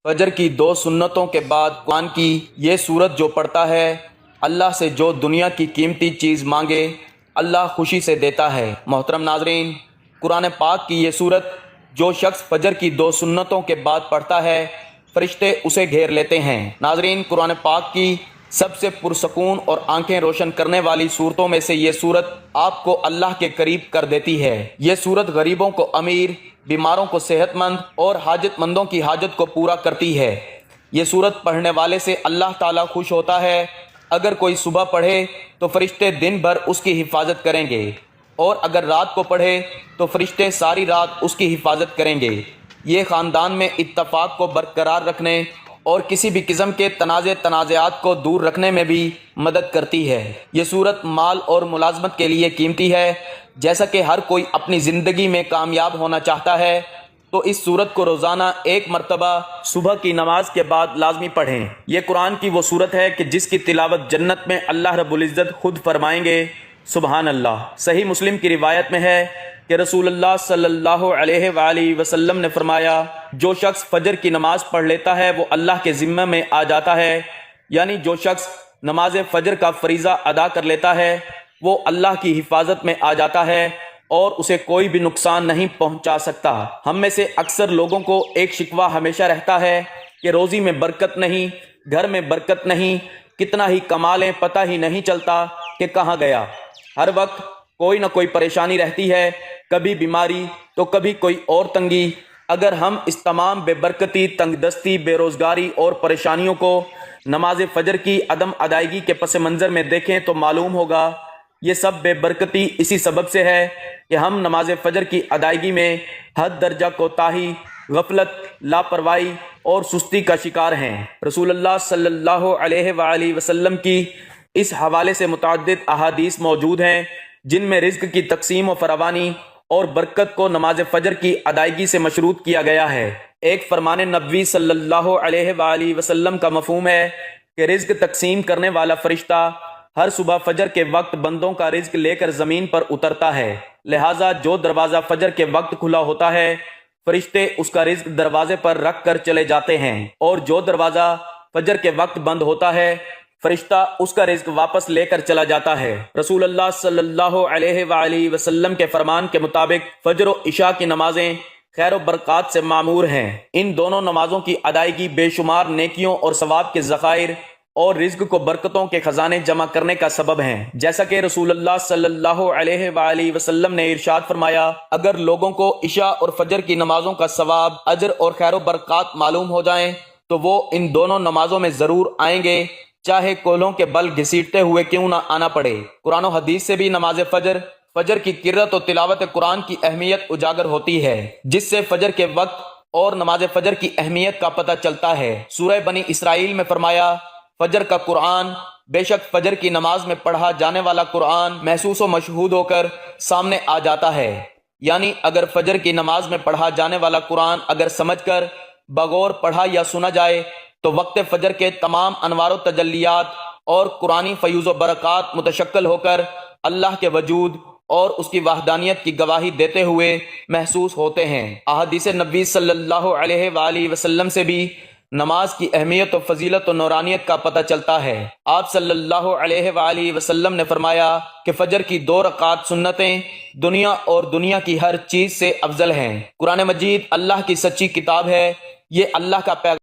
फजर की दो सुन्नतों के बाद कुरान की ये सूरत जो पढ़ता है, अल्लाह से जो दुनिया की कीमती चीज़ मांगे अल्लाह खुशी से देता है। मोहतरम नाजरीन, कुरान पाक की ये सूरत जो शख्स फजर की दो सुन्नतों के बाद पढ़ता है, फरिश्ते उसे घेर लेते हैं। नाजरीन, कुरान पाक की सबसे पुरसकून और आंखें रोशन करने वाली सूरतों में से ये सूरत आपको अल्लाह के करीब कर देती है। ये सूरत गरीबों को अमीर, बीमारों को सेहतमंद और हाजतमंदों की हाजत को पूरा करती है। ये सूरत पढ़ने वाले से अल्लाह ताला खुश होता है। अगर कोई सुबह पढ़े तो फरिश्ते दिन भर उसकी हिफाजत करेंगे, और अगर रात को पढ़े तो फरिश्ते सारी रात उसकी हिफाजत करेंगे। ये ख़ानदान में इत्तफाक को बरकरार रखने और किसी भी किस्म के तनाज़ात को दूर रखने में भी मदद करती है। ये सूरत माल और मुलाजमत के लिए कीमती है। जैसा कि हर कोई अपनी ज़िंदगी में कामयाब होना चाहता है, तो इस सूरत को रोज़ाना एक मरतबा सुबह की नमाज के बाद लाजमी पढ़ें। ये कुरान की वो सूरत है कि जिसकी तिलावत जन्नत में अल्लाह रब्बुल इज़्ज़त खुद फरमाएंगे, सुबहान अल्लाह। सही मुस्लिम की रिवायत में है कि रसूलुल्लाह सल्लल्लाहु अलैहि वसल्लम ने फरमाया, जो शख्स फजर की नमाज पढ़ लेता है वो अल्लाह के ज़िम्मे में आ जाता है। यानी जो शख्स नमाज फजर का फरीज़ा अदा कर लेता है वो अल्लाह की हिफाजत में आ जाता है और उसे कोई भी नुकसान नहीं पहुंचा सकता। हम में से अक्सर लोगों को एक शिकवा हमेशा रहता है कि रोज़ी में बरकत नहीं, घर में बरकत नहीं, कितना ही कमा लें पता ही नहीं चलता कि कहाँ गया। हर वक्त कोई ना कोई परेशानी रहती है, कभी बीमारी तो कभी कोई और तंगी। अगर हम इस तमाम बेबरकती, तंगदस्ती, बेरोज़गारी और परेशानियों को नमाज फ़जर की अदम अदायगी के पस मंज़र में देखें तो मालूम होगा ये सब बेबरकती इसी सबब से है कि हम नमाज फ़जर की अदायगी में हद दर्जा कोताही, गफलत, लापरवाही और सुस्ती का शिकार हैं। रसूलुल्लाह सल्लल्लाहु अलैहि वसल्लम की इस हवाले से मुतअद्दिद अहादीस मौजूद हैं जिनमें रिज़्क़ की तक़सीम व फरावानी और बरकत को नमाज फ़जर की अदायगी से मशरूत किया गया है। एक फरमान नबवी सल्लल्लाहु अलैहि वसल्लम का मफ़हूम है कि रिज़्क़ तक़सीम करने वाला फ़रिश्ता हर सुबह फजर के वक्त बंदों का रिज़्क़ लेकर ज़मीन पर उतरता है। लिहाजा जो दरवाज़ा फजर के वक्त खुला होता है, फरिश्ते उसका रिज़्क़ दरवाजे पर रख कर चले जाते हैं, और जो दरवाज़ा फजर के वक्त बंद होता है फरिश्ता उसका रिज़्क़ वापस लेकर चला जाता है। रसूलुल्लाह सल्लल्लाहु अलैहि वसल्लम के फरमान के मुताबिक फजर और इशा की नमाजें खैर और बरक़ात से मामूर हैं। इन दोनों नमाजों की अदायगी बेशुमार नेकियों और सवाब के ज़खायर और रिज़्क़ को बरकतों के खजाने जमा करने का सबब हैं। जैसा कि रसूलुल्लाह सल्लल्लाहु अलैहि वसल्लम ने इरशाद फरमाया, अगर लोगों को इशा और फजर की नमाजों का सवाब, अजर और खैर और बरकत मालूम हो जाएं तो वो इन दोनों नमाजों में ज़रूर आएंगे, चाहे कोलों के बल घसीटते हुए क्यों ना आना पड़े। कुरान और हदीस से भी नमाज फजर की किरत और तिलावत कुरान की अहमियत उजागर होती है, जिससे फजर के वक्त और नमाज फजर की अहमियत का पता चलता है। सूरह बनी इसराइल में फरमाया, फजर का कुरान, बेशक फजर की नमाज में पढ़ा जाने वाला कुरान महसूस व मशहूद होकर सामने आ जाता है। यानी अगर फजर की नमाज में पढ़ा जाने वाला कुरान अगर समझकर बगौर पढ़ा या सुना जाए तो वक्त फजर के तमाम अनवार व तजल्लियात और कुरानी फ़यूज़ व बरक़ात मुतशक्किल होकर अल्लाह के वजूद और उसकी वहदानियत की गवाही देते हुए महसूस होते हैं। अहादीस नबी सल्लल्लाहु अलैहि वसल्लम से भी नमाज की अहमियत और फजीलत और नूरानियत का पता चलता है। आप सल्लल्लाहु अलैहि वसल्लम ने फरमाया कि फजर की 2 रकात सुन्नतें दुनिया और दुनिया की हर चीज़ से अफजल हैं। कुरान मजीद अल्लाह की सच्ची किताब है। ये अल्लाह का